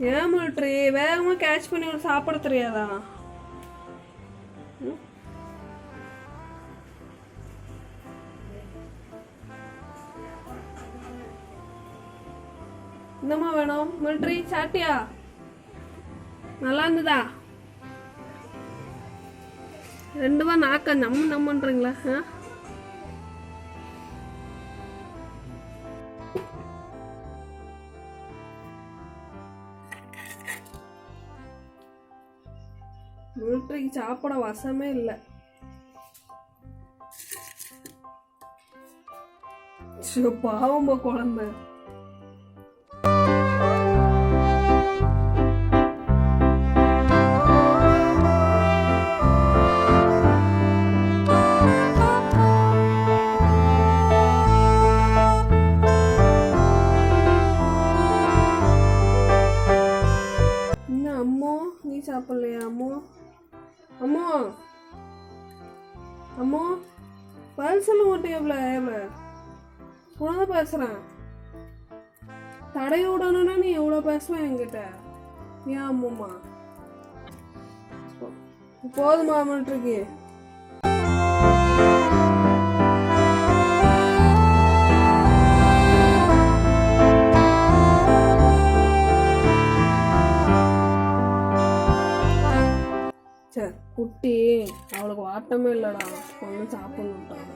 ஏன் மிலிட்ரி வேகமாக கேட்ச் பண்ணி ஒரு சாப்பிட தெரியாதா? என்னம்மா வேணும் மிலிட்ரி? சாட்டியா? நல்லா இருந்ததா? ரெண்டுமா நாக்க நம்மன்றீங்களா? மிலிட்ரிக்கு சாப்பிட வசமே இல்லை. பாவம் குழந்தை. என்ன அம்மோ நீ சாப்பிடலையா? அம்மோ அம்மோ அம்மோ பதில் சொல்ல மாட்டேன். எவ்வளோ உனத பேசுறேன். தடைய விடணும்னா நீ எவ்வளோ பேசுவேன் என்கிட்ட. ஏன் அம்மா போதுமா மிலிட்ரிக்கு? சரி குட்டி அவளுக்கு வாட்டமே இல்லடா, ஒன்றும் சாப்பிடணுட்டான்.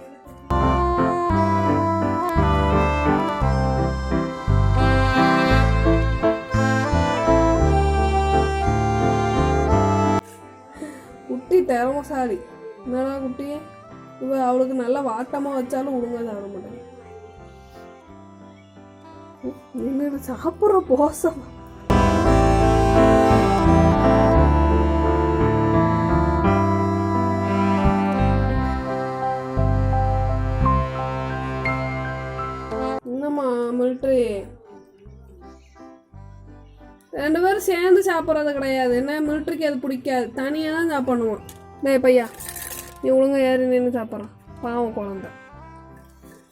குட்டி திறமசாலி. என்னடா குட்டி இவ அவளுக்கு நல்லா வாட்டமாக வச்சாலும் ஒழுங்கா சாப்பிட மாட்டேன். நின்று சாப்பிட்ற போசம். என்னம்மா மிலிட்ரி ரெண்டு பேரும் சேர்ந்து சாப்பிட்றது கிடையாது. என்ன மிலிட்ரிக்கு அது பிடிக்காது, தனியாக தான் சாப்பிடணுமா? டேய் பையா நீ ஒழுங்கா ஏறி நின்று சாப்பிட்றான். பாவம் குழந்தை.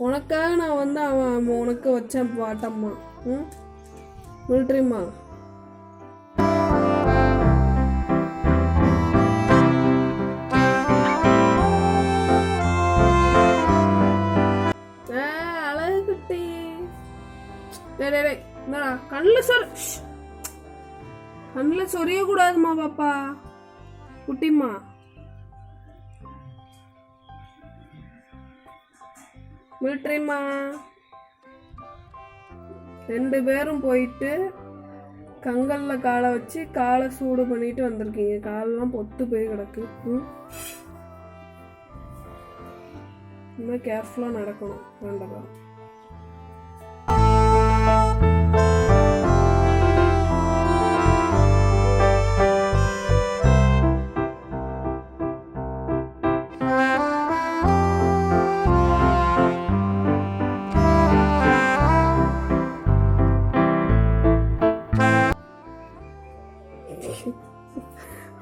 உனக்காக நான் வந்து அவன் உனக்கு வச்சேன் பாட்டம்மா. மிலிட்ரிம்மா அழகு குட்டி. என்னடா கண்ணில் சொரிய கூடாதுமா பாப்பா. குட்டிம்மா மிலிட்ரிம்மா ரெண்டு பேரும் போயிட்டு கங்கல்ல காலை வச்சு காலை சூடு பண்ணிட்டு வந்திருக்கீங்க. காலெல்லாம் பொத்து போய் கிடக்கு. இன்னும் கேர்ஃபுல்லாக நடக்கணும். வேண்டாம்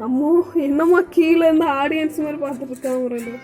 அம்மோ என்னம்மா கீழே இருந்து ஆடியன்ஸ் மாதிரி பார்த்துட்டு இருக்காங்க ரெண்டு.